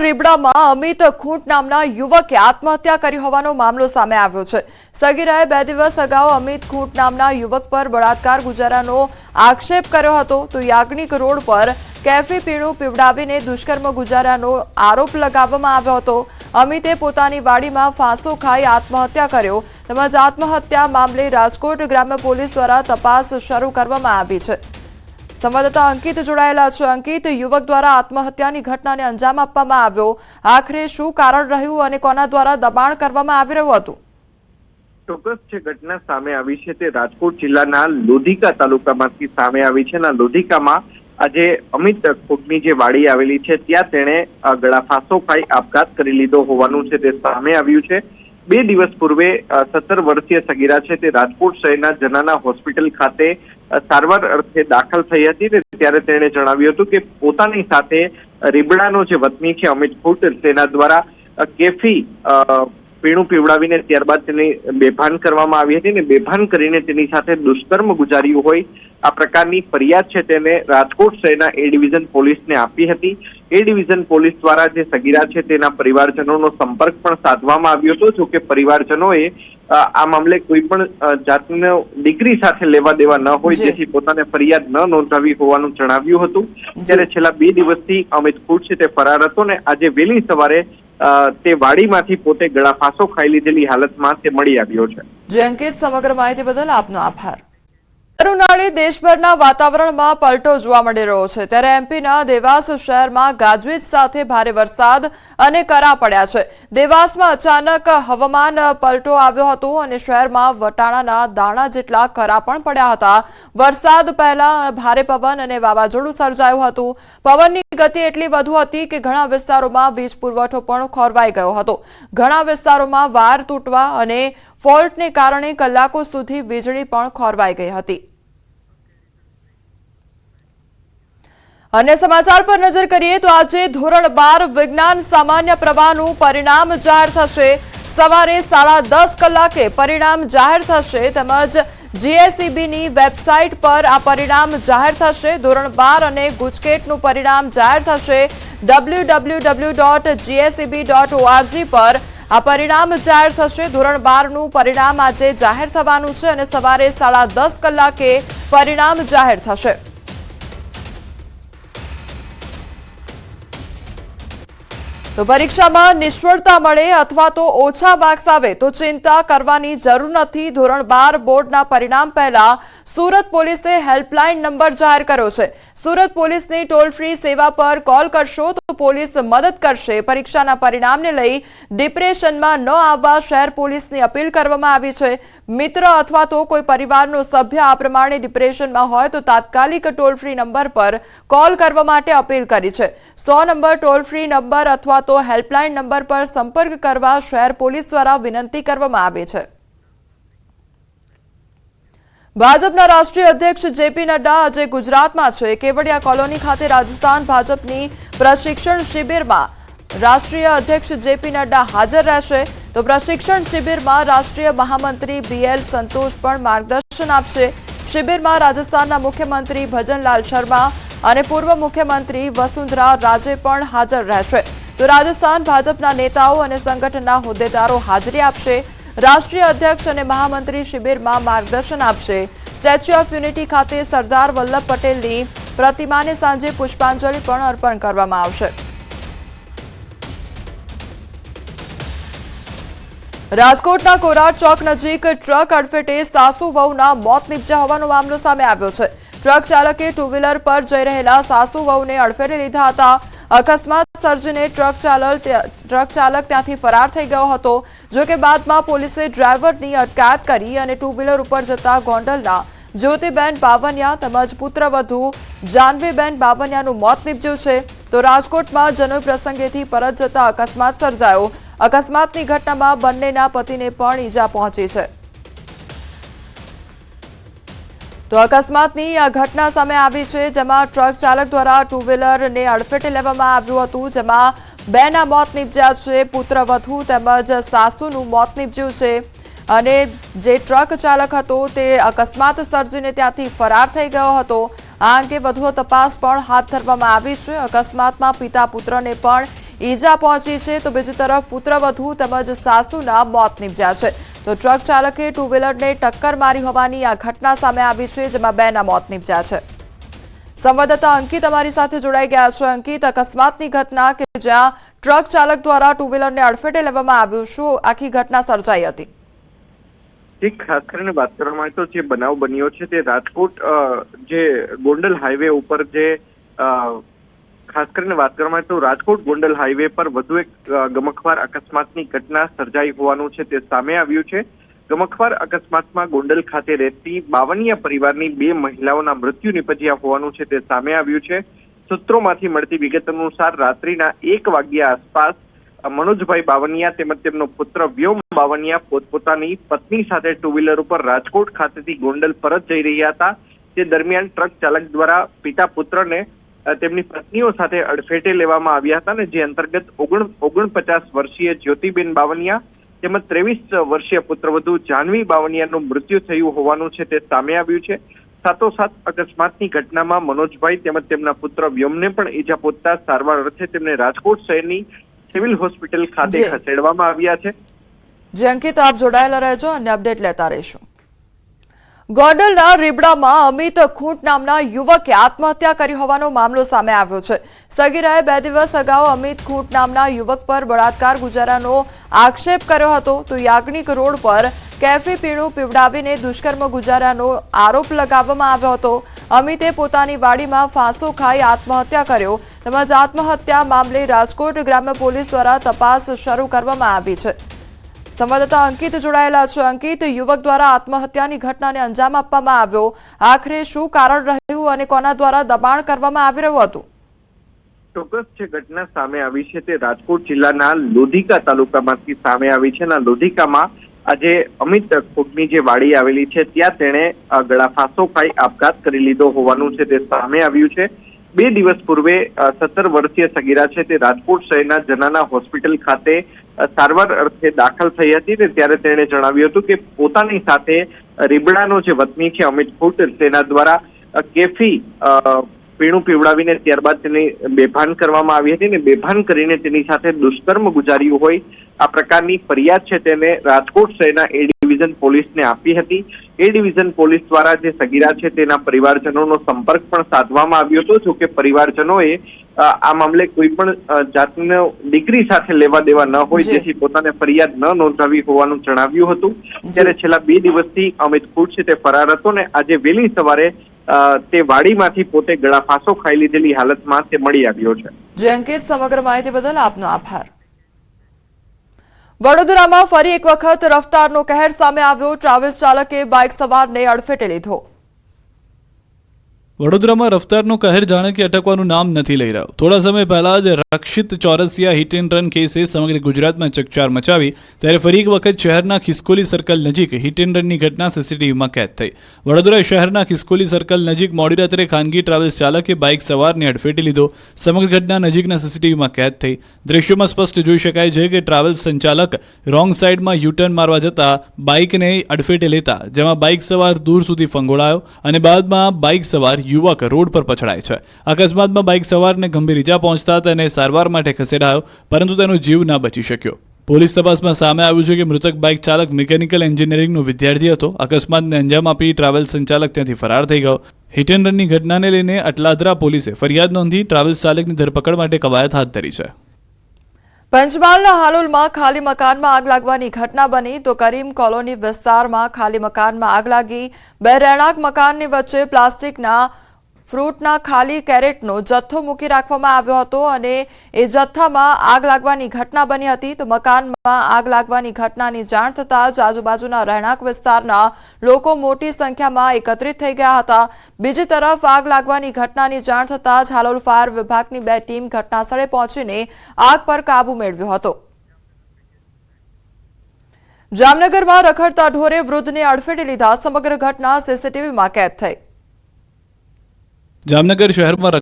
રીબડામાં અમિત ખૂંટ નામના યુવકે આત્મહત્યા કરી હોવાનો મામલો સામે આવ્યો છે। સગીરાએ 2 દિવસ અગાઉ અમિત ખૂંટ નામના યુવક પર બળાત્કાર ગુજારાનો આક્ષેપ કર્યો હતો તો યાજ્ઞિક રોડ પર કેફી પીણું પીવડાવીને દુષ્કર્મ ગુજારાનો આરોપ લગાવવામાં આવ્યો હતો। અમિતે પોતાની વાડીમાં ફાંસો ખાઈ આત્મહત્યા કર્યો તેમજ આત્મહત્યા મામલે રાજકોટ ગ્રામ્ય પોલીસ દ્વારા તપાસ શરૂ કરવામાં આવી છે। संवाददाता अंकित जोड़ाયેલા છે। अंकित, युवक द्वारा आत्महत्याની ઘટનાને અંજામ આપવામાં આવ્યો, આખરે શું કારણ રહ્યું અને કોના દ્વારા દબાણ કરવામાં આવી રહ્યું હતું? ચોક્કસ જે ઘટના સામે આવી છે તે રાજકોટ જિલ્લાના લોધિકા તાલુકામાંથી સામે આવી છે। લોધિકામાં આજે અમિત ખૂંટની જે વાડી આવેલી છે ત્યાં તેણે ગળાફાંસો ખાઈ આપઘાત કરી લીધો હોવાનું છે તે સામે આવ્યું છે। 2 દિવસ પૂર્વે 17 વર્ષીય સગીરા છે તે રાજકોટ શહેરના જનાના હોસ્પિટલ ખાતે સારવાર અર્થે દાખલ થઈ હતી ત્યારે તેણે જણાવ્યું હતું કે પોતાની સાથે રીબડાનો જે વતની છે અમિત ખૂંટ તેના દ્વારા કેફી પીણું પીવડાવીને ત્યારબાદ તેની બેભાન કરવામાં આવી હતી અને બેભાન કરીને તેની સાથે દુષ્કર્મ ગુજાર્યું હોય આ પ્રકારની ફરિયાદ છે તેને રાજકોટ શહેરના એ ડિવિઝન પોલીસને આપી હતી। એ ડિવિઝન પોલીસ દ્વારા જે સગીરા છે તેના પરિવારજનોનો સંપર્ક પણ સાધવામાં આવ્યો હતો, જોકે પરિવારજનોએ આ મામલે કોઈ પણ જાતનો ડિગ્રી સાથે લેવા દેવા ન હોય જેથી પોતાને ફરિયાદ ન નોંધાવી હોવાનું જણાવ્યું હતું। ત્યારે છેલ્લા 2 દિવસથી અમિત ખૂંટ છે તે ફરાર હતો ને આજે વહેલી સવારે તે વાડીમાંથી પોતે ગળાફાંસો ખાઈ લીધેલી હાલતમાં તે મળી આવ્યો છે। જે અંકિત, સમગ્ર માહિતી બદલ આપનો આભાર। ઉનાળે દેશભરના વાતાવરણમાં પલટો જોવા મળી રહ્યો છે ત્યારે એમપીના દેવાસ શહેરમાં ગાજવીજ સાથે ભારે વરસાદ અને કરા પડ્યા છે। દેવાસમાં અચાનક હવામાન પલટો આવ્યો હતો અને શહેરમાં વટાણાના દાણા જેટલા કરા પણ પડ્યા હતા। વરસાદ પહેલા ભારે પવન અને વાવાઝોડું સર્જાયું હતું। પવનની ગતિ એટલી વધુ હતી કે ઘણા વિસ્તારોમાં વીજ પુરવઠો પણ ખોરવાઈ ગયો હતો। ઘણા વિસ્તારોમાં વાયર તૂટવા અને ફોલ્ટને કારણે કલાકો સુધી વીજળી પણ ખોરવાઈ ગઈ હતી। अन्य समाचार पर नजर करिए तो आज धोरण 12 विज्ञान सामान्य प्रवाहનું परिणाम जाहिर થશે। સવારે 10:30 કલાકે પરિણામ જાહેર થશે તેમજ જીએસઈબીની વેબસાઇટ પર આ પરિણામ જાહેર થશે। ધોરણ 12 અને ગુજકેટનું પરિણામ જાહેર થશે। www.gseb.org પર આ પરિણામ જાહેર થશે। ધોરણ 12નું પરિણામ આજે જાહેર થવાનું છે અને સવારે 10:30 કલાકે પરિણામ જાહેર થશે। તો પરીક્ષામાં નિષ્ફળતા મળે અથવા તો ઓછા માર્ક્સ આવે તો ચિંતા કરવાની જરૂર નથી। ધોરણ 12 બોર્ડના પરિણામ પહેલા સુરત પોલીસે હેલ્પલાઇન નંબર જાહેર કર્યો છે। સુરત પોલીસની ટોલ ફ્રી સેવા પર કોલ કરશો તો પોલીસ મદદ કરશે। પરીક્ષાના પરિણામને લઈ ડિપ્રેશનમાં ન આવવા શહેર પોલીસની અપીલ કરવામાં આવી છે। મિત્ર અથવા તો કોઈ પરિવારનો સભ્ય આ પ્રમાણે ડિપ્રેશનમાં હોય તો તાત્કાલિક ટોલ ફ્રી નંબર પર કોલ કરવા માટે અપીલ કરી છે। 100 નંબર ટોલ ફ્રી નંબર અથવા તો હેલ્પલાઇન નંબર પર સંપર્ક કરવા શહેર પોલીસ દ્વારા વિનંતી કરવામાં આવી છે। ભાજપના રાષ્ટ્રીય અધ્યક્ષ જેપી નડ્ડા આજે ગુજરાતમાં છે। કેવડિયા કોલોની ખાતે રાજસ્થાન ભાજપની પ્રશિક્ષણ શિબિરમાં રાષ્ટ્રીય અધ્યક્ષ જેપી નડ્ડા હાજર રહેશે તો પ્રશિક્ષણ શિબિરમાં રાષ્ટ્રીય મહામંત્રી બીએલ સંતોષ પણ માર્ગદર્શન આપશે। શિબિરમાં રાજસ્થાનના મુખ્યમંત્રી ભજનલાલ શર્મા અને પૂર્વ મુખ્યમંત્રી વસુંધરા રાજે પણ હાજર રહેશે તો રાજસ્થાન ભાજપના નેતાઓ અને સંગઠનના હોદ્દેદારો હાજરી આપશે। રાષ્ટ્રીય અધ્યક્ષ અને મહામંત્રી શિબિરમાં માર્ગદર્શન આપશે। સ્ટેચ્યુ ઓફ યુનિટી ખાતે સરદાર વલ્લભ પટેલની પ્રતિમાને સાંજે પુષ્પાંજલિ પણ અર્પણ કરવામાં આવશે। રાજકોટના કોરાટ ચોક નજીક ટ્રક અડફેટે સાસુ વહુના મોત નીપજ્યા હોવાનો મામલો સામે આવ્યો છે। ટ્રક ચાલકે 2 વ્હીલર પર જઈ રહેલા સાસુ વહુને અડફેટે લીધા હતા। અકસ્માત સર્જીને ટ્રક ચાલક ત્યાંથી ફરાર થઈ ગયો હતો। જો કે બાદમાં પોલીસે ડ્રાઈવરની અટકાયત કરી અને 2 વ્હીલર ઉપર જતા ગોંડલના જ્યોતિબેન બાવનિયા તેમજ પુત્રવધુ જાનવીબેન બાવનિયાનું મોત નીપજ્યું છે તો રાજકોટમાં જનોઈ પ્રસંગેથી પરત જતા અકસ્માત સર્જાયો। અકસ્માતની ઘટનામાં બંનેના પતિને પણ ઈજા પહોંચી છે। તો અકસ્માતની આ ઘટના સામે આવી છે જેમાં ટ્રક ચાલક દ્વારા 2 વ્હીલરને અડફેટે લેવામાં આવ્યું હતું જેમાં 2ના મોત નીપજ્યા છે। પુત્રવધુ તેમજ સાસુનું મોત નીપજ્યું છે અને જે ટ્રક ચાલક હતો તે અકસ્માત સર્જીને ત્યાંથી ફરાર થઈ ગયો હતો। આ અંગે વધુ તપાસ પણ હાથ ધરવામાં આવી છે। અકસ્માતમાં પિતા પુત્રને પણ ઈજા પહોંચી છે, તો બીજી તરફ પુત્રવધુ તેમજ સાસુના મોત નીપજ્યા છે. તો ટ્રક ચાલકે ટુ વ્હીલરને ટક્કર મારી હોવાની આ ઘટના સામે આવી છે, જેમાં 2ના મોત નીપજ્યા છે. સંવાદદાતા અંકિત અમારી સાથે જોડાઈ ગયા છે. અંકિત, અકસ્માતની ઘટના કે જ્યાં ટ્રક ચાલક દ્વારા ટુ વ્હીલરને અડફેટે લેવામાં આવ્યું, શું આખી ઘટના સર્જાઈ હતી? ખાસ કરીને વાત કરવામાં આવે તો જે બનાવ બન્યો છે તે રાજકોટ જે ગોંડલ હાઈવે ઉપર જે ખાસ કરીને વાત કરવામાં આવે તો રાજકોટ ગોંડલ હાઈવે પર વધુ એક ગમખ્વાર અકસ્માતની ઘટના સર્જાઈ હોવાનું છે તે સામે આવ્યું છે. ગમખ્વાર અકસ્માતમાં ગોંડલ ખાતે રહેતી બાવનિયા પરિવારની 2 મહિલાઓના મૃત્યુ નિપજ્યા હોવાનું છે તે સામે આવ્યું છે. સૂત્રોમાંથી મળતી વિગત અનુસાર રાત્રિના 1 વાગ્યા આસપાસ મનોજભાઈ બાવનિયા તેમજ તેમનો પુત્ર વ્યોમ બાવનિયા પોતપોતાની પત્ની સાથે ટુ વ્હીલર ઉપર રાજકોટ ખાતેથી ગોંડલ પરત જઈ રહ્યા હતા. તે દરમિયાન ટ્રક ચાલક દ્વારા પિતા પુત્રને તેમની પત્નીઓ સાથે અડફેટે લેવામાં આવ્યા હતા, ને જે અંતર્ગત 49 વર્ષીય જ્યોતિબેન બાવનિયા તેમજ 23 વર્ષીય પુત્રવધુ જાનવી બાવનિયાનું મૃત્યુ થયું હોવાનું છે તે સામે આવ્યું છે. સાથોસાથ અકસ્માતની ઘટનામાં મનોજભાઈ તેમજ તેમના પુત્ર વ્યોમને પણ ઈજા પહોંચતા સારવાર અર્થે તેમને રાજકોટ શહેરની સિવિલ હોસ્પિટલ ખાતે ખસેડવામાં આવ્યા છે. જે અંકિત, આપ જોડાયેલા રહેજો અને અપડેટ લેતા રહીશું. ગોંડલના રીબડામાં અમિત ખૂંટ નામના યુવકે આત્મહત્યા કરી હોવાનો મામલો સામે આવ્યો છે. સગીરાએ 2 દિવસ અગાઉ અમિત ખૂંટ નામના યુવક પર બળાત્કાર ગુજારાનો આક્ષેપ કર્યો હતો, તો યાજ્ઞિક રોડ પર કેફી પીણું પીવડાવીને દુષ્કર્મ ગુજારાનો આરોપ લગાવવામાં આવ્યો હતો. અમિતે પોતાની વાડીમાં ફાંસો ખાઈ આત્મહત્યા કર્યો, તેમજ આત્મહત્યા મામલે રાજકોટ ગ્રામ્ય પોલીસ દ્વારા તપાસ શરૂ કરવામાં આવી છે. સંવાદદાતા અંકિત જોડાયેલા છે. અંકિત, યુવક દ્વારા આત્મહત્યાની ઘટનાને અંજામ આપવામાં આવ્યો, આખરે શું કારણ રહ્યું અને કોના દ્વારા દબાણ કરવામાં આવી રહ્યું હતું? ચોક્કસ જે ઘટના સામે આવી છે તે રાજકોટ જિલ્લાના લોધિકા તાલુકામાંથી સામે આવી છે. લોધિકામાં આજે અમિત ખૂંટની જે વાડી આવેલી છે ત્યાં તેણે ગળાફાંસો ખાઈ આપઘાત કરી લીધો હોવાનું છે તે સામે આવ્યું છે. 2 દિવસ પૂર્વે 17 વર્ષીય સગીરા છે તે રાજકોટ શહેરના જનાના હોસ્પિટલ ખાતે સારવાર અર્થે દાખલ થઈ હતી, ને ત્યારે તેણે જણાવ્યું હતું કે પોતાની સાથે રીબડાનો જે વતની છે અમિત ખૂંટ તેના દ્વારા કેફી પીણું પીવડાવીને ત્યારબાદ તેની બેભાન કરવામાં આવી હતી, ને બેભાન કરીને તેની સાથે દુષ્કર્મ ગુજાર્યું હોય આ પ્રકારની ફરિયાદ છે તેને રાજકોટ શહેરના એ ડિવિઝન પોલીસને આપી હતી. એ ડિવિઝન પોલીસ દ્વારા જે સગીરા છે તેના પરિવારજનોનો સંપર્ક પણ સાધવામાં આવ્યો હતો, જોકે પરિવારજનોએ આ મામલે કોઈ પણ જાતનો દીકરી સાથે લેવા દેવા ન હોય જેથી પોતાને ફરિયાદ ન નોંધાવી હોવાનું જણાવ્યું હતું. ત્યારે છેલ્લા 2 દિવસથી અમિત ખૂંટ છે તે ફરાર હતો, ને આજે વહેલી સવારે તે વાડીમાંથી પોતે ગળાફાંસો ખાઈ લીધેલી હાલતમાં તે મળી આવ્યો છે. જે અંકિત, સમગ્ર માહિતી બદલ આપનો આભાર. વડોદરામાં ફરી એક વખત રફતારનો કહેર સામે આવ્યો. ટ્રાવેલ્સ ચાલકે બાઇક સવારને અડફેટે લીધો. વડોદરામાં રફતારનો કહેર જાણે કે અટકવાનું નામ નથી લઈ રહ્યો. થોડા સમય પહેલા જ રક્ષિત ચોરસિયા હિટ એન્ડ રન કેસે સમગ્ર ગુજરાતમાં ચકચાર મચાવી, ત્યારે ફરી એક વખત શહેરના ખિસકોલી સર્કલ નજીક હિટ એન્ડ રનની ઘટના સીસીટીવીમાં કેદ થઈ. વડોદરા શહેરના ખિસકોલી સર્કલ નજીક મોડી રાત્રે ખાનગી ટ્રાવેલ્સ ચાલકે બાઇક સવારને અડફેટે લીધો. સમગ્ર ઘટના નજીકના સીસીટીવીમાં કેદ થઈ. દ્રશ્યોમાં સ્પષ્ટ જોઈ શકાય છે કે ટ્રાવેલ્સ સંચાલક રોંગ સાઈડમાં યુટર્ન મારવા જતા બાઇકને અડફેટે લેતા, જેમાં બાઇક સવાર દૂર સુધી ફંગોળાયો અને બાદમાં બાઇક સવાર યુવક રોડ પર પછડાય છે. અકસ્માતમાં બાઇક સવારને ગંભીર ઈજા પહોંચતા તેને સારવાર માટે ખસેડાયો, પરંતુ તેનો જીવ ન બચી શક્યો. પોલીસ તપાસમાં સામે આવ્યું છે કે મૃતક બાઇક ચાલક મિકેનિકલ એન્જિનિયરિંગનો વિદ્યાર્થી હતો. અકસ્માતને અંજામ આપી ટ્રાવેલ્સ સંચાલક ત્યાંથી ફરાર થઈ ગયો. હિટ એન્ડ રનની ઘટનાને લઈને અટલાદરા પોલીસે ફરિયાદ નોંધી ટ્રાવેલ્સ ચાલકની ધરપકડ માટે કવાયત હાથ ધરી છે. પંચમહાલના હાલોલમાં ખાલી મકાનમાં આગ લાગવાની ઘટના બની, તો કરીમ કોલોની વિસ્તારમાં ખાલી મકાનમાં આગ લાગી. 2 રહેણાંક મકાનની વચ્ચે પ્લાસ્ટિકના ફ્રૂટના ખાલી કેરેટનો જથ્થો મૂકી રાખવામાં આવ્યો હતો અને એ જથ્થામાં આગ લાગવાની ઘટના બની હતી. તો મકાનમાં આગ લાગવાની ઘટનાની જાણ થતાં જ આજુબાજુના રહેણાંક વિસ્તારના લોકો મોટી સંખ્યામાં એકત્રિત થઈ ગયા હતા. બીજી તરફ આગ લાગવાની ઘટનાની જાણ થતાં જ હાલોલ ફાયર વિભાગની 2 ટીમ ઘટનાસ્થળે પહોંચીને આગ પર કાબુ મેળવ્યો હતો. જામનગરમાં રખડતા ઢોરે વૃદ્ધને અડફેટે લીધા. સમગ્ર ઘટના સીસીટીવીમાં કેદ થઈ. જામનગર શહેરમાં